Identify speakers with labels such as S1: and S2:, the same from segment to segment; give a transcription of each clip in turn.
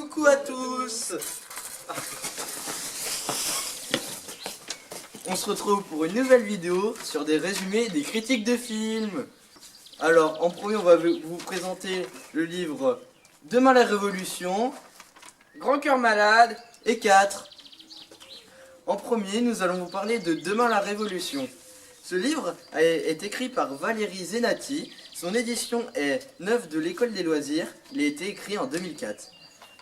S1: Coucou à tous. On se retrouve pour une nouvelle vidéo sur des résumés des critiques de films. Alors, en premier, on va vous présenter le livre Demain la Révolution,
S2: Grand cœur malade.
S1: et 4. En premier, nous allons vous parler de Demain la Révolution. Ce livre est écrit par Valérie Zenati. Son édition est neuve de l'École des loisirs. Il a été écrit en 2004.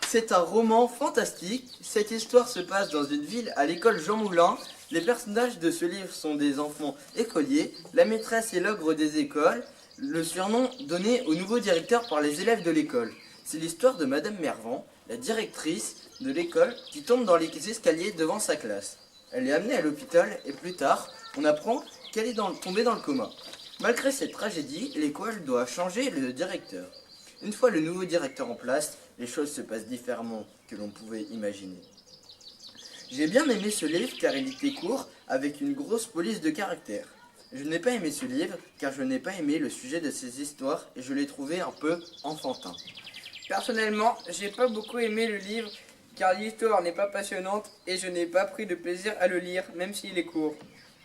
S1: C'est un roman fantastique. Cette histoire se passe dans une ville à l'école Jean Moulin. Les personnages de ce livre sont des enfants écoliers. La maîtresse est l'ogre des écoles, le surnom donné au nouveau directeur par les élèves de l'école. C'est l'histoire de Madame Mervan, la directrice de l'école, qui tombe dans les escaliers devant sa classe. Elle est amenée à l'hôpital et plus tard, on apprend qu'elle est tombée dans le coma. Malgré cette tragédie, l'école doit changer le directeur. Une fois le nouveau directeur en place, les choses se passent différemment que l'on pouvait imaginer. J'ai bien aimé ce livre car il était court, avec une grosse police de caractère. Je n'ai pas aimé ce livre car je n'ai pas aimé le sujet de ces histoires et je l'ai trouvé un peu enfantin.
S2: Personnellement, j'ai pas beaucoup aimé le livre car l'histoire n'est pas passionnante et je n'ai pas pris de plaisir à le lire, même s'il est court.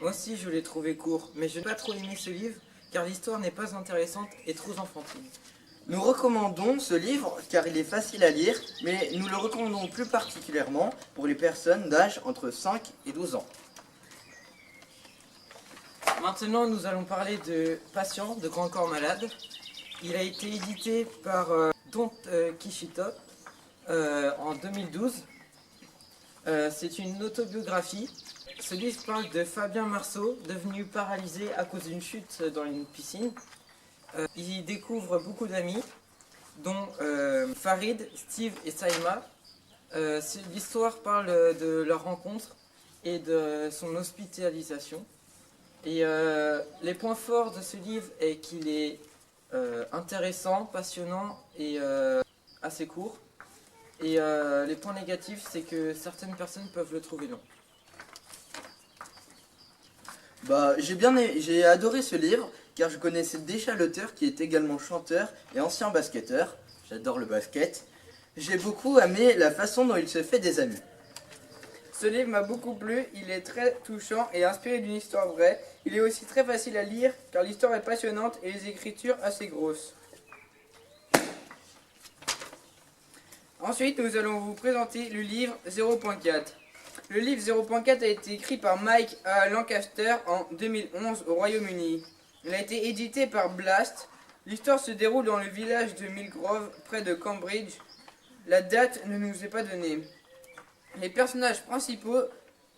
S3: Moi aussi je l'ai trouvé court, mais je n'ai pas trop aimé ce livre car l'histoire n'est pas intéressante et trop enfantine.
S1: Nous recommandons ce livre car il est facile à lire, mais nous le recommandons plus particulièrement pour les personnes d'âge entre 5 et 12 ans.
S3: Maintenant nous allons parler de Patient de Grand corps malade. Il a été édité par Don Kishito en 2012. C'est une autobiographie. Ce livre parle de Fabien Marceau, devenu paralysé à cause d'une chute dans une piscine. Il y découvre beaucoup d'amis, dont Farid, Steve et Saïma. L'histoire parle de leur rencontre et de son hospitalisation. Et les points forts de ce livre est qu'il est intéressant, passionnant et assez court. Et les points négatifs, c'est que certaines personnes peuvent le trouver long.
S1: J'ai adoré ce livre car je connaissais déjà l'auteur qui est également chanteur et ancien basketteur. J'adore le basket. J'ai beaucoup aimé la façon dont il se fait des amis.
S2: Ce livre m'a beaucoup plu, il est très touchant et inspiré d'une histoire vraie. Il est aussi très facile à lire car l'histoire est passionnante et les écritures assez grosses. Ensuite, nous allons vous présenter le livre 0.4. Le livre 0.4 a été écrit par Mike A. Lancaster en 2011 au Royaume-Uni. Il a été édité par Blast. L'histoire se déroule dans le village de Millgrove, près de Cambridge. La date ne nous est pas donnée. Les personnages principaux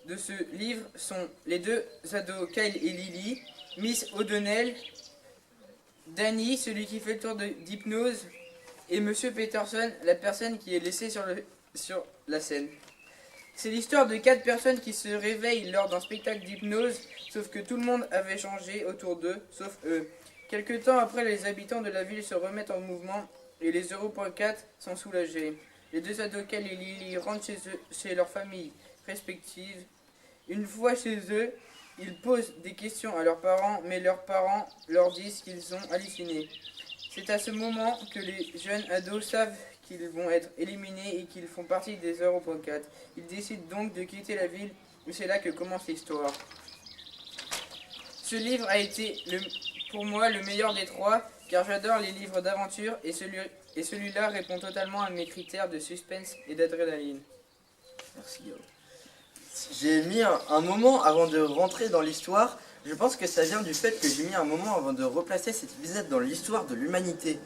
S2: de ce livre sont les deux ados Kyle et Lily, Miss O'Donnell, Danny, celui qui fait le tour d'hypnose, et Monsieur Peterson, la personne qui est laissée sur la scène. C'est l'histoire de 4 personnes qui se réveillent lors d'un spectacle d'hypnose, sauf que tout le monde avait changé autour d'eux, sauf eux. Quelque temps après, les habitants de la ville se remettent en mouvement et les 0.4 sont soulagés. Les deux ados Kyle et Lily rentrent chez leurs familles respectives. Une fois chez eux, ils posent des questions à leurs parents, mais leurs parents leur disent qu'ils ont halluciné. C'est à ce moment que les jeunes ados savent qu'ils vont être éliminés et qu'ils font partie des 0.4. Ils décident donc de quitter la ville et c'est là que commence l'histoire. Ce livre a été pour moi le meilleur des trois car j'adore les livres d'aventure et celui-là répond totalement à mes critères de suspense et d'adrénaline.
S1: Merci. J'ai mis un moment avant de rentrer dans l'histoire. Je pense que ça vient du fait que j'ai mis un moment avant de replacer cet épisode dans l'histoire de l'humanité.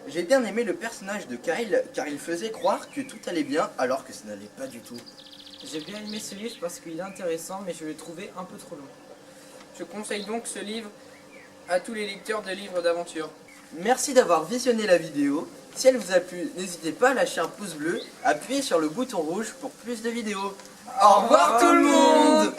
S1: J'ai bien aimé le personnage de Kyle car il faisait croire que tout allait bien alors que ça n'allait pas du tout.
S3: J'ai bien aimé ce livre parce qu'il est intéressant, mais je l'ai trouvé un peu trop long.
S2: Je conseille donc ce livre à tous les lecteurs de livres d'aventure.
S1: Merci d'avoir visionné la vidéo. Si elle vous a plu, n'hésitez pas à lâcher un pouce bleu, appuyez sur le bouton rouge pour plus de vidéos. Au revoir tout le monde!